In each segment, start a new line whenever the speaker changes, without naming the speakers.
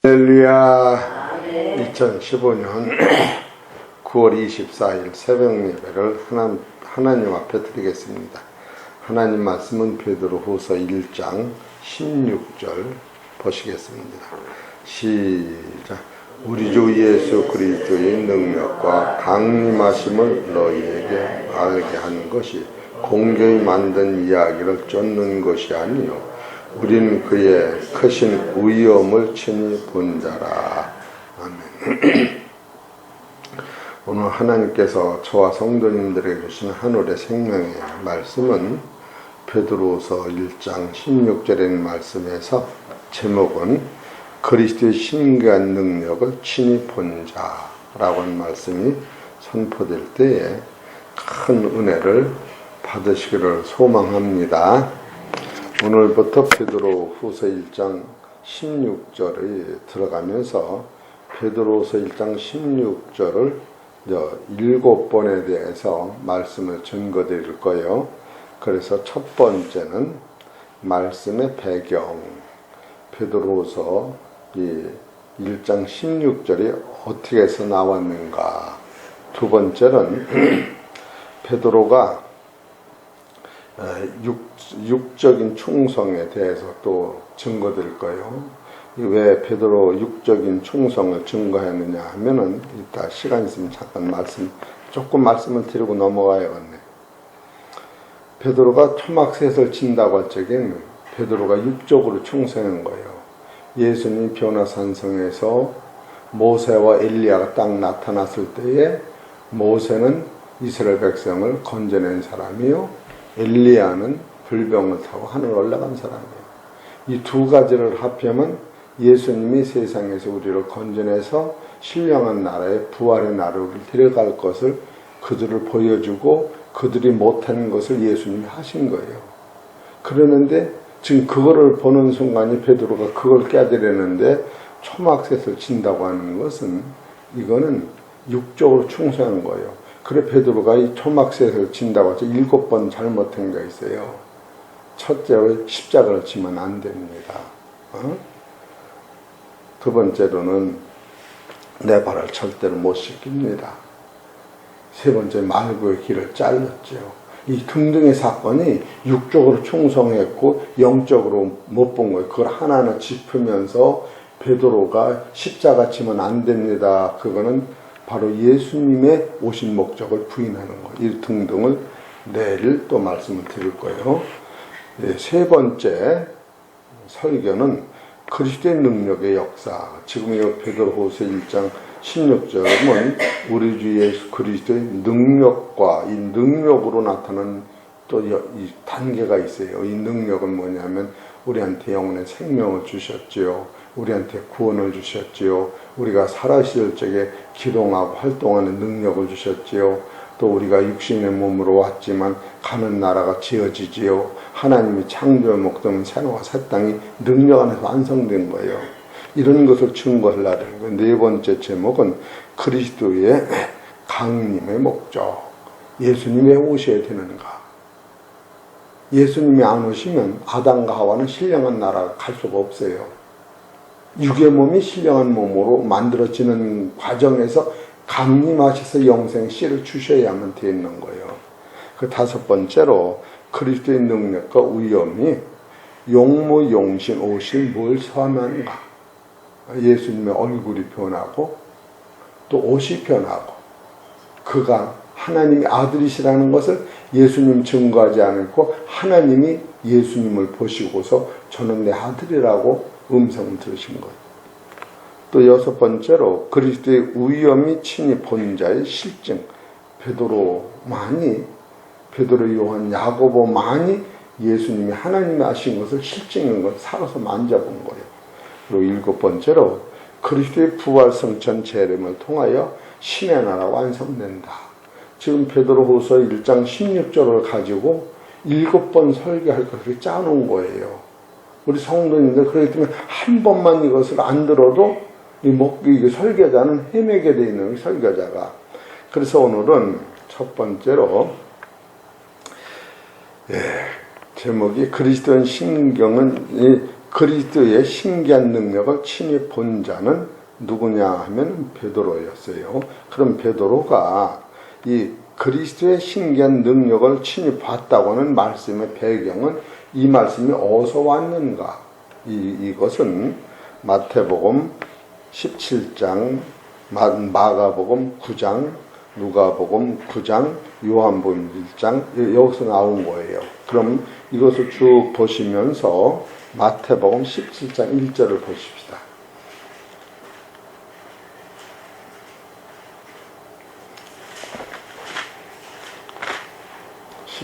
할렐루야. 2015년 9월 24일 새벽 예배를 하나님 앞에 드리겠습니다. 하나님 말씀은 베드로후서 1장 16절 보시겠습니다. 시작. 우리 주 예수 그리스도의 능력과 강림하심을 너희에게 알게 하는 것이 공교히 만든 이야기를 쫓는 것이 아니요 우리는 그의 크신 위엄을 친히 본 자라. 아멘. 오늘 하나님께서 저와 성도님들에게 주신 하늘의 생명의 말씀은 베드로서 1장 16절의 말씀에서 제목은 그리스도의 신기한 능력을 친히 본 자라고 하는 말씀이 선포될 때에 큰 은혜를 받으시기를 소망합니다. 오늘부터 베드로후서 1장 16절에 들어가면서 베드로후서 1장 16절을 7번에 대해서 말씀을 전거드릴 거예요. 그래서 첫 번째는 말씀의 배경, 베드로후서 1장 16절이 어떻게 해서 나왔는가. 두 번째는 베드로가 육적인 충성에 대해서 또 증거드릴 거예요. 왜 베드로 육적인 충성을 증거했느냐 하면은 이따 시간 있으면 잠깐 조금 말씀을 드리고 넘어가야겠네. 베드로가 토막셋을 친다고 할 적에는 베드로가 육적으로 충성한 거예요. 예수님 변화산성에서 모세와 엘리야가 딱 나타났을 때에 모세는 이스라엘 백성을 건져낸 사람이요, 엘리야는 불병을 타고 하늘 올라간 사람이에요. 이 두 가지를 합하면 예수님이 세상에서 우리를 건져내서 신령한 나라에 부활의 나라로 데려갈 것을 그들을 보여주고 그들이 못하는 것을 예수님이 하신 거예요. 그러는데 지금 그거를 보는 순간에 베드로가 그걸 깨달으려는데 초막셋을 친다고 하는 것은 이거는 육적으로 충성한 거예요. 그래 베드로가 이 초막셋을 친다고 해서 7번 잘못한 게 있어요. 첫째로 십자가를 치면 안 됩니다. 두 번째로는 내 발을 절대로 못 씻깁니다. 세 번째 말고의 길을 잘랐죠. 이 등등의 사건이 육적으로 충성했고 영적으로 못 본 거예요. 그걸 하나하나 짚으면서 베드로가 십자가 치면 안 됩니다. 그거는 바로 예수님의 오신 목적을 부인하는 것, 이 등등을 내일 또 말씀을 드릴 거예요. 세 번째 설교는 그리스도의 능력의 역사. 지금 이 베드로후서 1장 16절은 우리 주 예수 그리스도의 능력과 이 능력으로 나타나는 또 이 단계가 있어요. 이 능력은 뭐냐면 우리한테 영혼의 생명을 주셨지요. 우리한테 구원을 주셨지요. 우리가 살아있을 적에 기동하고 활동하는 능력을 주셨지요. 또 우리가 육신의 몸으로 왔지만 가는 나라가 지어지지요. 하나님이 창조의 목적은 새로운 새 땅이 능력 안에서 완성된 거예요. 이런 것을 증거하려는 거예요. 네 번째 제목은 그리스도의 강림의 목적. 예수님이 왜 오셔야 되는가? 예수님이 안 오시면 아담과 하와는 신령한 나라가 갈 수가 없어요. 육의 몸이 신령한 몸으로 만들어지는 과정에서 강림하셔서 영생 씨를 주셔야만 되는 거예요. 그 다섯 번째로 그리스도의 능력과 위엄이 용모용신 오신 뭘 선하는가. 예수님의 얼굴이 변하고 또 옷이 변하고 그가 하나님의 아들이시라는 것을 예수님 증거하지 않고 하나님이 예수님을 보시고서 저는 내 아들이라고 음성을 들으신 거예요. 또 여섯 번째로 그리스도의 위엄이 친히 본 자의 실증. 베드로, 요한, 야고보 많이 예수님이 하나님이 하신 것을 실증인 걸 살아서 만져본 거예요. 그리고 일곱 번째로 그리스도의 부활 성천 재림을 통하여 신의 나라 완성된다. 지금 베드로후서 1장 16절을 가지고 7번 설교할 것을 짜놓은 거예요. 우리 성도님들 그렇기 때문에 한 번만 이것을 안 들어도 이 설교자는 헤매게 되어 있는 설교자가. 그래서 오늘은 첫 번째로 제목이 그리스도인 신경은 그리스도의 신기한 능력을 친히 본 자는 누구냐 하면 베드로였어요. 그럼 베드로가 이 그리스도의 신기한 능력을 친히 봤다고 하는 말씀의 배경은 이 말씀이 어디서 왔는가? 이것은 마태복음 17장, 마가복음 9장, 누가복음 9장, 요한복음 1장 여기서 나온 거예요. 그럼 이것을 쭉 보시면서 마태복음 17장 1절을 보십시다.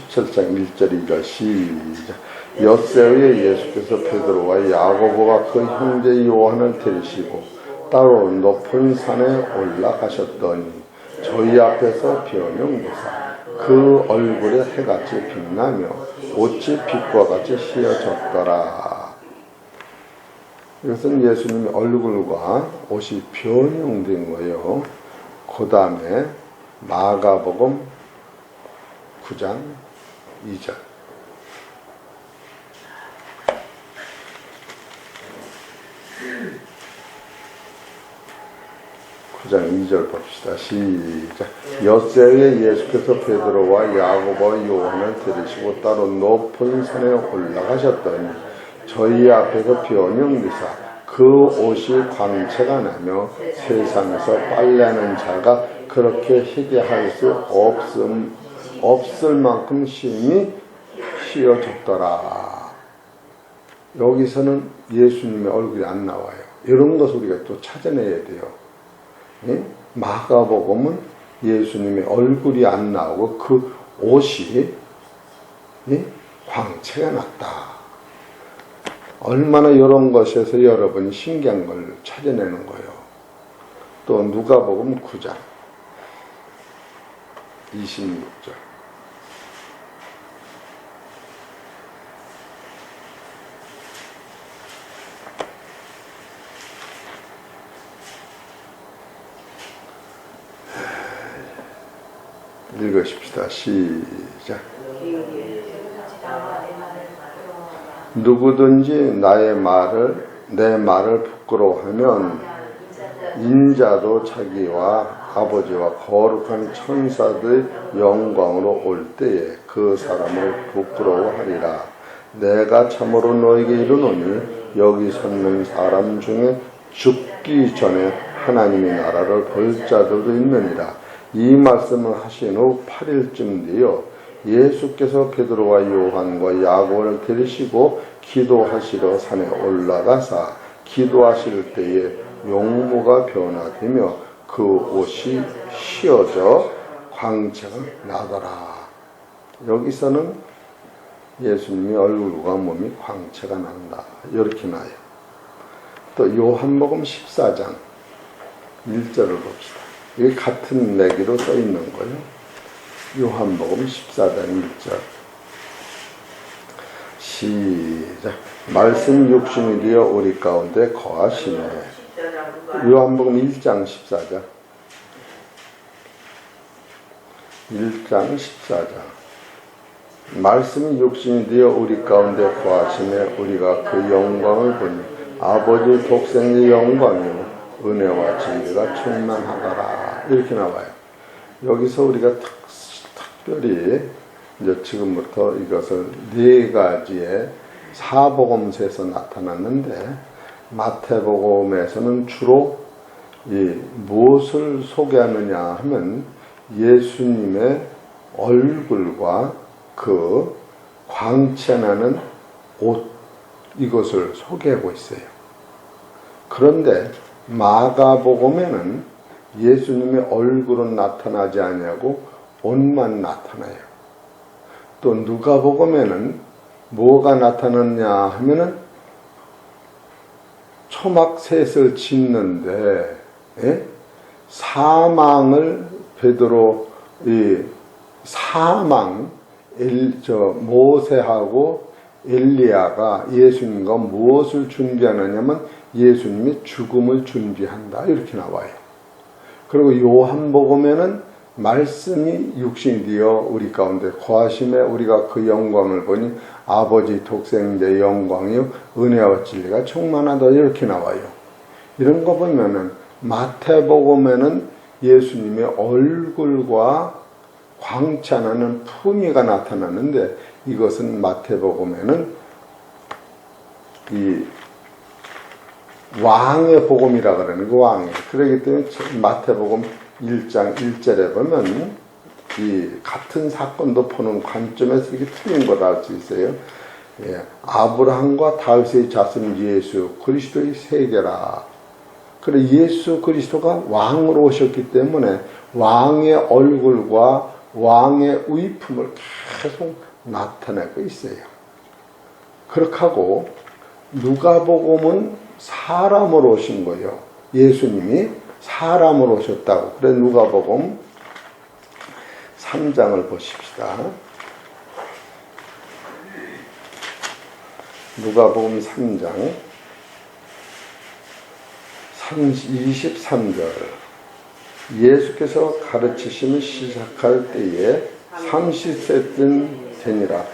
17장 1절 2절 시작. 엿새에 예수께서 베드로와 야고보와 그 형제 요한을 데리시고 따로 높은 산에 올라가셨더니 저희 앞에서 변형되사 그 얼굴에 해같이 빛나며 옷이 빛과 같이 휘어졌더라. 이것은 예수님의 얼굴과 옷이 변형된 거예요. 그 다음에 마가복음 9장 2절. 9장 2절 봅시다. 시작. 엿새에 예수께서 베드로와 야고보와 요한을 데리시고 따로 높은 산에 올라가셨더니 저희 앞에서 변형되사 그 옷이 광채가 나며 세상에서 빨래하는 자가 그렇게 희게 할 수 없을 만큼 심히 휘어졌더라. 여기서는 예수님의 얼굴이 안 나와요. 이런 것을 우리가 또 찾아내야 돼요. 마가복음은 예수님의 얼굴이 안 나오고 그 옷이 광채가 났다. 얼마나 이런 것에서 여러분이 신기한 걸 찾아내는 거예요. 또 누가복음 9장 26절. 읽으십시다. 시작. 누구든지 내 말을 부끄러워하면 인자도 자기와 아버지와 거룩한 천사들 영광으로 올 때에 그 사람을 부끄러워하리라. 내가 참으로 너에게 이르노니 여기 섰는 사람 중에 죽기 전에 하나님의 나라를 볼 자들도 있느니라. 이 말씀을 하신 후 8일쯤 되어 예수께서 베드로와 요한과 야고보를 데리시고 기도하시러 산에 올라가사 기도하실 때에 용모가 변화되며 그 옷이 휘어져 광채가 나더라. 여기서는 예수님의 얼굴과 몸이 광채가 난다. 이렇게 나요. 또 요한복음 14장 1절을 봅시다. 이게 같은 내기로 써 있는 거예요. 요한복음 14장 1절. 시작. 말씀 육신이 되어 우리 가운데 거하시네. 요한복음 1장 14절. 1장 14절. 말씀이 육신이 되어 우리 가운데 거하시네. 우리가 그 영광을 보니 아버지 독생의 영광이요 은혜와 진리가 충만하더라. 이렇게 나와요. 여기서 우리가 특별히 이제 지금부터 이것을 네 가지의 사복음서에서 나타났는데 마태복음에서는 주로 무엇을 소개하느냐 하면 예수님의 얼굴과 그 광채나는 옷 이것을 소개하고 있어요. 그런데 마가복음에는 예수님의 얼굴은 나타나지 아니하고 옷만 나타나요. 또 누가복음에는 뭐가 나타났냐 하면은 초막셋을 짓는데 사망을 베드로 모세하고 엘리야가 예수님과 무엇을 준비하느냐면 예수님이 죽음을 준비한다 이렇게 나와요. 그리고 요한복음에는 말씀이 육신이 되어 우리 가운데 거하심에 우리가 그 영광을 보니 아버지 독생자의 영광이요 은혜와 진리가 충만하다 이렇게 나와요. 이런 거 보면은 마태복음에는 예수님의 얼굴과 광채나는 품위가 나타나는데 이것은 마태복음에는 이 왕의 복음이라 그러는 그 왕의. 그렇기 때문에 마태복음 1장 1절에 보면 이 같은 사건도 보는 관점에서 이렇게 틀린 걸 알 수 있어요. 예, 아브라함과 다윗의 자손 예수 그리스도의 세계라. 그래 예수 그리스도가 왕으로 오셨기 때문에 왕의 얼굴과 왕의 의품을 계속 나타내고 있어요. 그렇게 하고 누가복음은 사람으로 오신 거예요. 예수님이 사람으로 오셨다고. 그래 누가복음 3장을 보십시다. 누가복음 3장 23절 예수께서 가르치심을 시작할 때에 30세쯤 되니라.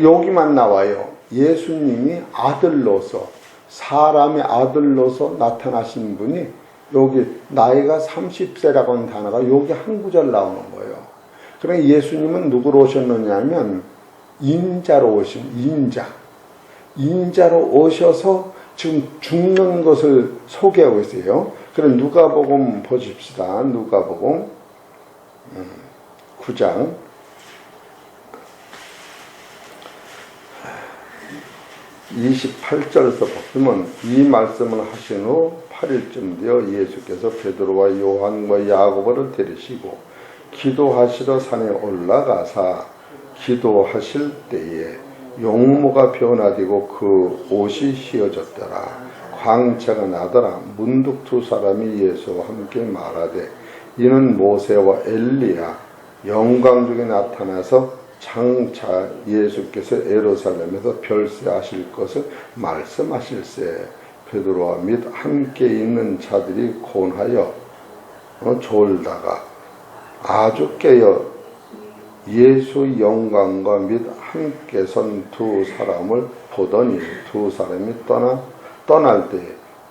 여기만 나와요. 예수님이 아들로서 사람의 아들로서 나타나신 분이 여기 나이가 30세라고 하는 단어가 여기 한 구절 나오는 거예요. 그러니까 예수님은 누구로 오셨느냐면 인자로 오신 인자로 오셔서 지금 죽는 것을 소개하고 있어요. 그럼 누가복음 보십시다. 누가복음 9장 28절에서 보시면 이 말씀을 하신 후 8일쯤 되어 예수께서 베드로와 요한과 야고보를 데리시고 기도하시러 산에 올라가사 기도하실 때에 용모가 변화되고 그 옷이 휘어졌더라. 광채가 나더라. 문득 두 사람이 예수와 함께 말하되 이는 모세와 엘리야 영광 중에 나타나서 장차 예수께서 예루살렘에서 별세하실 것을 말씀하실세. 베드로와 및 함께 있는 자들이 곤하여 졸다가 아주 깨어 예수의 영광과 및 함께 선 두 사람을 보더니 두 사람이 떠날 때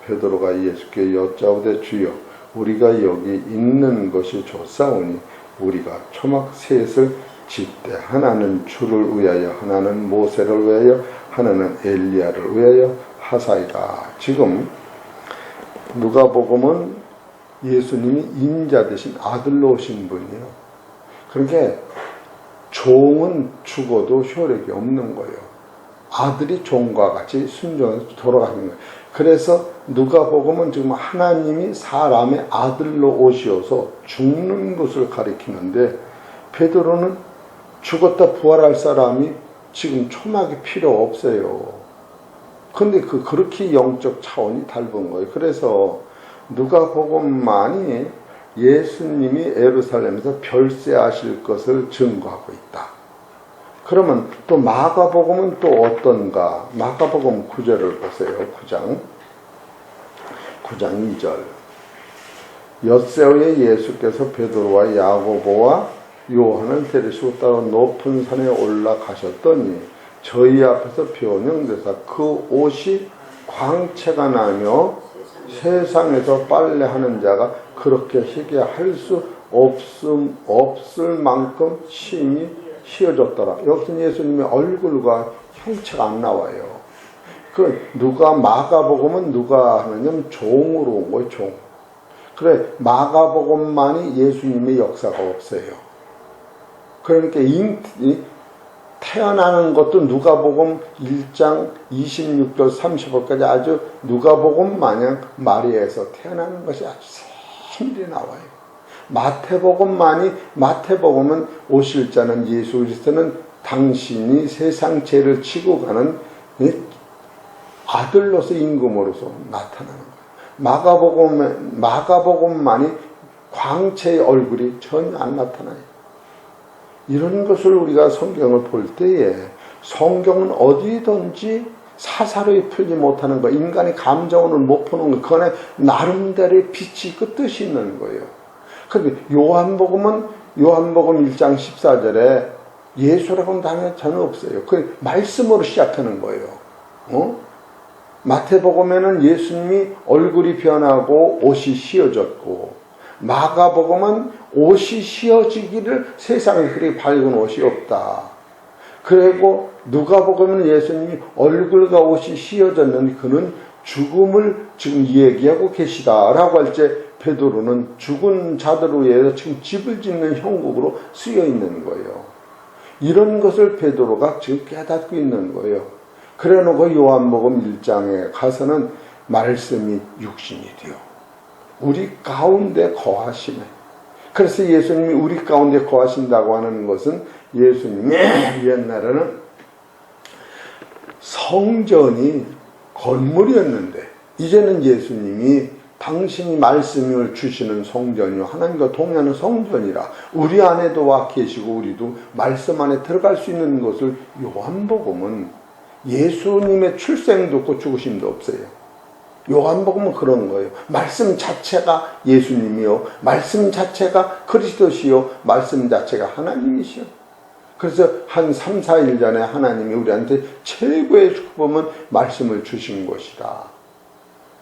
베드로가 예수께 여짜오되 주여 우리가 여기 있는 것이 좋사오니 우리가 초막 셋을 짓되 하나는 주를 위하여 하나는 모세를 위하여 하나는 엘리야를 위하여 하사이다. 지금 누가복음은 예수님이 인자 대신 아들로 오신 분이에요. 그러니까 종은 죽어도 효력이 없는 거예요. 아들이 종과 같이 순종해서 돌아가는 거예요. 그래서 누가복음은 지금 하나님이 사람의 아들로 오시어서 죽는 것을 가리키는데 베드로는 죽었다 부활할 사람이 지금 초막이 필요 없어요. 근데 그렇게 영적 차원이 닮은 거예요. 그래서 누가복음만이 예수님이 예루살렘에서 별세하실 것을 증거하고 있다. 그러면 또 마가복음은 또 어떤가? 마가복음 9절을 보세요. 9장 2절. 엿새오에 예수께서 베드로와 야고보와 요한을 데리시고 따로 높은 산에 올라가셨더니 저희 앞에서 변형되사 그 옷이 광채가 나며 세상에서 빨래하는 자가 그렇게 희게 할 수 없을 만큼 심히 휘어졌더라. 여기서 예수님의 얼굴과 형체가 안 나와요. 누가 마가복음은 누가 하느냐면 종으로 온 거예요. 종. 그래 마가복음만이 예수님의 역사가 없어요. 그러니까 태어나는 것도 누가복음 1장 26절 30절까지 아주 누가복음 마냥 마리아에서 태어나는 것이 아주 세밀히 나와요. 마태복음은 오실 자는 예수 그리스도는 당신이 세상 죄를 지고 가는 아들로서 임금으로서 나타나는 거예요. 마가복음만이 광채의 얼굴이 전혀 안 나타나요. 이런 것을 우리가 성경을 볼 때에 성경은 어디든지 사사로이 풀지 못하는 거, 인간의 감정으로 못 푸는 거, 그거는 나름대로의 빛이 그 뜻이 있는 거예요. 그런데 요한복음 1장 14절에 예수라고는 단어가 전혀 없어요. 그 말씀으로 시작하는 거예요. 마태복음에는 예수님이 얼굴이 변하고 옷이 휘어졌고, 마가복음은 옷이 휘어지기를 세상에 그렇게 밝은 옷이 없다. 그리고 누가복음은 예수님이 얼굴과 옷이 휘어졌는데 그는 죽음을 지금 얘기하고 계시다라고 할 때 베드로는 죽은 자들을 위해서 지금 집을 짓는 형국으로 쓰여 있는 거예요. 이런 것을 베드로가 지금 깨닫고 있는 거예요. 그래 놓고 요한복음 1장에 가서는 말씀이 육신이 되어 우리 가운데 거하시네. 그래서 예수님이 우리 가운데 거하신다고 하는 것은 예수님이 옛날에는 성전이 건물이었는데 이제는 예수님이 당신이 말씀을 주시는 성전이요 하나님과 동행하는 성전이라 우리 안에도 와 계시고 우리도 말씀 안에 들어갈 수 있는 것을 요한복음은 예수님의 출생도 없고 죽으심도 없어요. 요한복음은 그런 거예요. 말씀 자체가 예수님이요, 말씀 자체가 그리스도시요, 말씀 자체가 하나님이시요. 그래서 한 3, 4일 전에 하나님이 우리한테 최고의 축복은 말씀을 주신 것이다.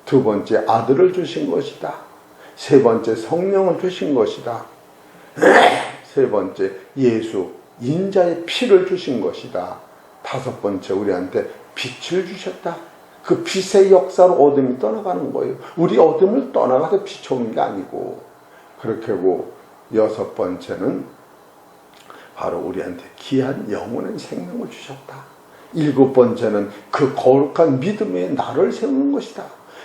두 번째 아들을 주신 것이다. 세 번째 성령을 주신 것이다. 세 번째 예수 인자의 피를 주신 것이다. 다섯 번째 우리한테 빛을 주셨다. 그 빛의 역사로 어둠이 떠나가는 거예요. 우리 어둠을 떠나가서 비춰오는 게 아니고. 그렇게 하고 여섯 번째는 바로 우리한테 귀한 영원한 생명을 주셨다. 일곱 번째는 그 거룩한 믿음의 나를 세우는 것이다.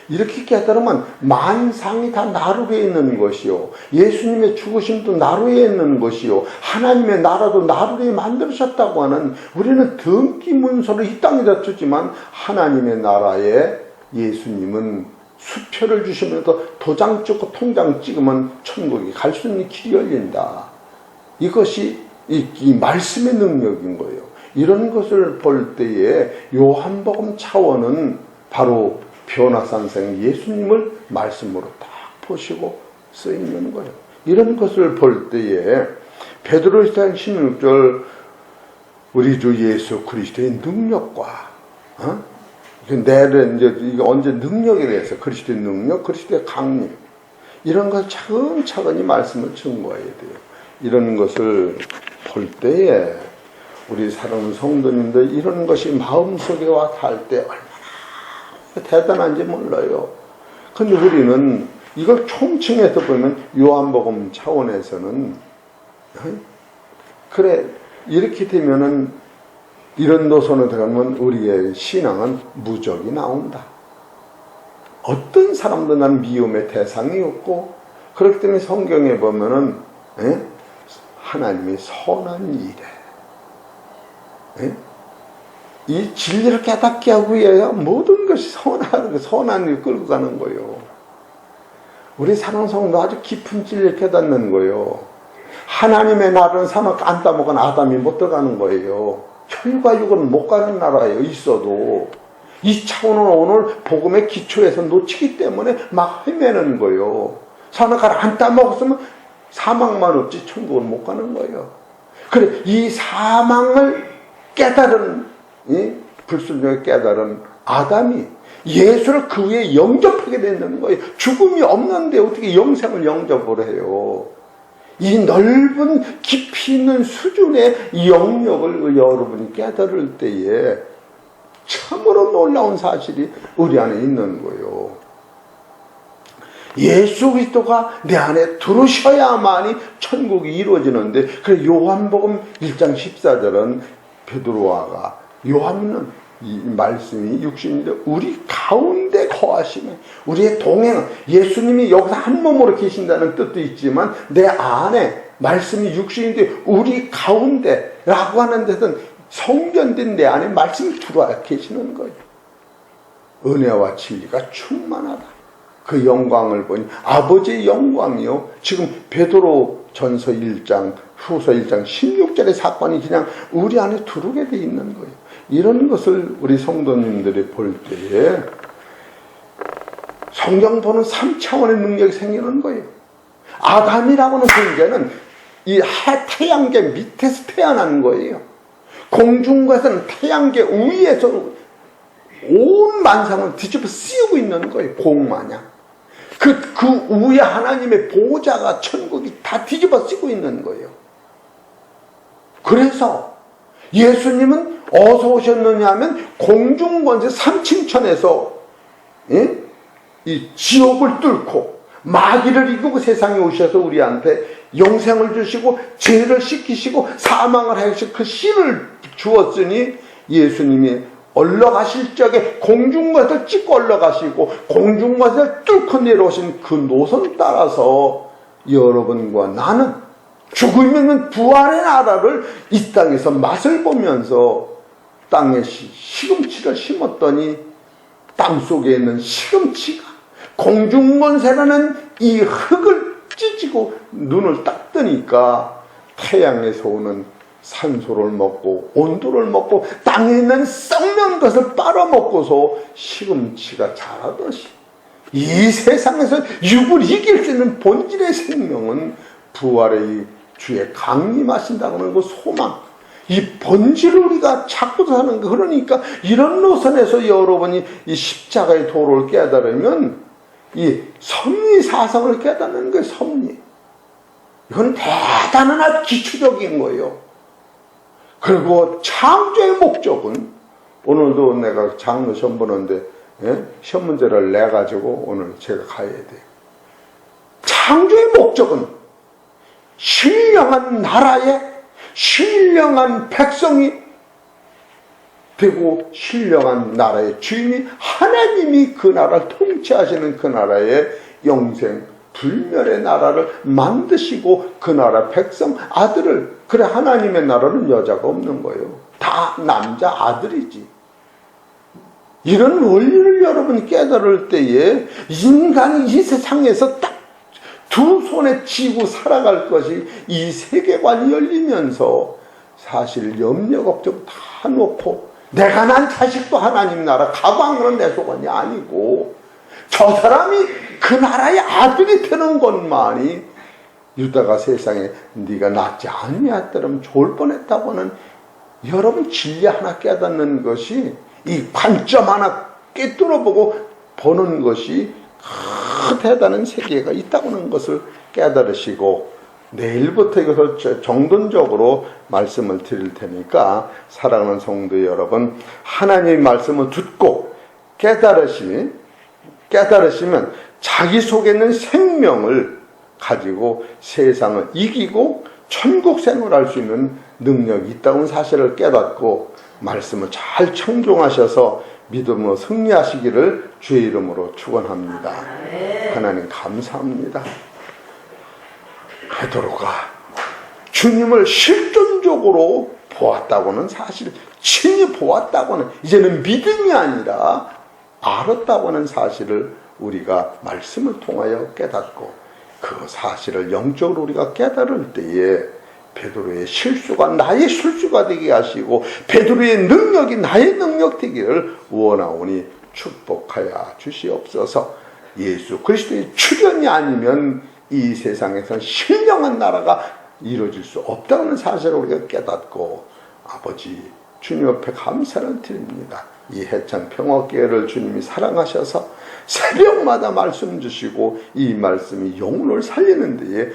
이렇게 깨달으면 만상이 다 나루에 있는 것이요, 예수님의 죽으심도 나루에 있는 것이요, 하나님의 나라도 나루에 만들으셨다고 하는, 우리는 등기 문서를 이 땅에다 두지만 하나님의 나라에 예수님은 수표를 주시면서 도장 찍고 통장 찍으면 천국에 갈 수 있는 길이 열린다. 이것이 이 말씀의 능력인 거예요. 이런 것을 볼 때에 요한복음 차원은 바로 변화산생 예수님을 말씀으로 딱 보시고 쓰이는 거예요. 이런 것을 볼 때에 베드로전서 16절 우리 주 예수 그리스도의 능력과 내는 이제 이게 언제 능력에 대해서 그리스도의 능력, 그리스도의 강림 이런 걸 차근차근히 말씀을 증거해야 돼요. 이런 것을 볼 때에 우리 사랑하는 성도님들 이런 것이 마음속에 와 닿을 때 얼마나 대단한지 몰라요. 근데 우리는 이걸 총칭해서 보면 요한복음 차원에서는 그래 이렇게 되면은 이런 노선으로 들어가면 우리의 신앙은 무적이 나온다. 어떤 사람도 난 미움의 대상이 없고, 그렇기 때문에 성경에 보면은 하나님이 선한 일에 이 진리를 깨닫게 하기 위하여 모든 것이 선한 일을 끌고 가는 거예요. 우리 사랑 성도 아주 깊은 진리를 깨닫는 거예요. 하나님의 나라는 사막 안 따먹은 아담이 못 들어가는 거예요. 혈과 육은 못 가는 나라예요. 있어도 이 차원은 오늘 복음의 기초에서 놓치기 때문에 막 헤매는 거예요. 사막을 안 따먹었으면 사망만 없지 천국을 못 가는 거예요. 그래 이 사망을 깨달은 불순종을 깨달은 아담이 예수를 그 위에 영접하게 되는 거예요. 죽음이 없는데 어떻게 영생을 영접을 해요. 이 넓은 깊이 있는 수준의 영역을 여러분이 깨달을 때에 참으로 놀라운 사실이 우리 안에 있는 거예요. 예수 그리스도가 내 안에 들어오셔야만이 천국이 이루어지는데, 그래서 요한복음 1장 14절은 베드로와가 요한은 이 말씀이 육신인데 우리 가운데 거하시네. 우리의 동행, 예수님이 여기서 한 몸으로 계신다는 뜻도 있지만 내 안에 말씀이 육신인데 우리 가운데라고 하는 데서는 성전된 내 안에 말씀이 들어와 계시는 거예요. 은혜와 진리가 충만하다. 그 영광을 보니 아버지의 영광이요. 지금 베드로 전서 1장, 후서 1장 16절의 사건이 그냥 우리 안에 들어오게 돼 있는 거예요. 이런 것을 우리 성도님들이 볼 때에 성경 보는 3차원의 능력이 생기는 거예요. 아담이라고 하는 존재는 이 태양계 밑에서 태어난 거예요. 공중과에서는 태양계 위에서 온 만상을 뒤집어 씌우고 있는 거예요. 공마냥. 그 위에 하나님의 보호자가 천국이 다 뒤집어 씌고 있는 거예요. 그래서 예수님은 어디서 오셨느냐 하면 공중권세 삼층천에서 이 지옥을 뚫고 마귀를 이기고 세상에 오셔서 우리한테 영생을 주시고 죄를 씻기시고 사망을 하시고 그 씨를 주었으니 예수님이 올라가실 적에 공중권세를 찍고 올라가시고 공중권세를 뚫고 내려오신 그 노선 따라서 여러분과 나는 죽음이 있는 부활의 나라를 이 땅에서 맛을 보면서 땅에 시금치를 심었더니 땅속에 있는 시금치가 공중권세라는 이 흙을 찢고 눈을 딱 뜨니까 태양에서 오는 산소를 먹고 온도를 먹고 땅에 있는 썩는 것을 빨아먹고서 시금치가 자라듯이 이 세상에서 육을 이길 수 있는 본질의 생명은 부활의 주의 강림하신다고 하는 그 소망, 이 본질을 우리가 찾고 사는 거. 그러니까 이런 노선에서 여러분이 이 십자가의 도를 깨달으면 이 섭리사성을 깨닫는 거예요. 섭리. 이건 대단한 기초적인 거예요. 그리고 창조의 목적은, 오늘도 내가 장로 시험 보는데 시험 문제를 내가지고 오늘 제가 가야 돼요. 창조의 목적은 신령한 나라에 신령한 백성이 되고 신령한 나라의 주인이 하나님이 그 나라를 통치하시는 그 나라의 영생 불멸의 나라를 만드시고 그 나라 백성 아들을, 그래 하나님의 나라는 여자가 없는 거예요. 다 남자 아들이지. 이런 원리를 여러분이 깨달을 때에 인간이 이 세상에서 딱 두 손에 쥐고 살아갈 것이 이 세계관이 열리면서 사실 염려 걱정 다 놓고 내가 난 자식도 하나님 나라 가방으로 내 소관이 아니고 저 사람이 그 나라의 아들이 되는 것만이 유다가 세상에 네가 낫지 아니하더라면 좋을 뻔했다고는 여러분 진리 하나 깨닫는 것이, 이 관점 하나 꿰뚫어보고 보는 것이 대단한 세계가 있다고 하는 것을 깨달으시고, 내일부터 이것을 정돈적으로 말씀을 드릴 테니까 사랑하는 성도 여러분, 하나님의 말씀을 듣고 깨달으시면 자기 속에 있는 생명을 가지고 세상을 이기고 천국 생활할 수 있는 능력이 있다는 사실을 깨닫고 말씀을 잘 청종하셔서 믿음으로 승리하시기를 주의 이름으로 축원합니다. 하나님 감사합니다. 베드로가 주님을 실존적으로 보았다고는 사실, 친히 보았다고는, 이제는 믿음이 아니라 알았다고는 사실을 우리가 말씀을 통하여 깨닫고, 그 사실을 영적으로 우리가 깨달을 때에 베드로의 실수가 나의 실수가 되게 하시고 베드로의 능력이 나의 능력 되기를 원하오니 축복하여 주시옵소서. 예수 그리스도의 출현이 아니면 이 세상에서는 신령한 나라가 이루어질 수 없다는 사실을 우리가 깨닫고, 아버지 주님 앞에 감사를 드립니다. 이 해찬 평화교회를 주님이 사랑하셔서 새벽마다 말씀 주시고 이 말씀이 영혼을 살리는 데에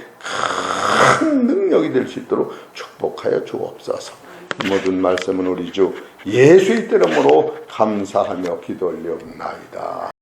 큰 능력이 될 수 있도록 축복하여 주옵소서. 모든 말씀은 우리 주 예수의 이름으로 감사하며 기도 올려옵나이다.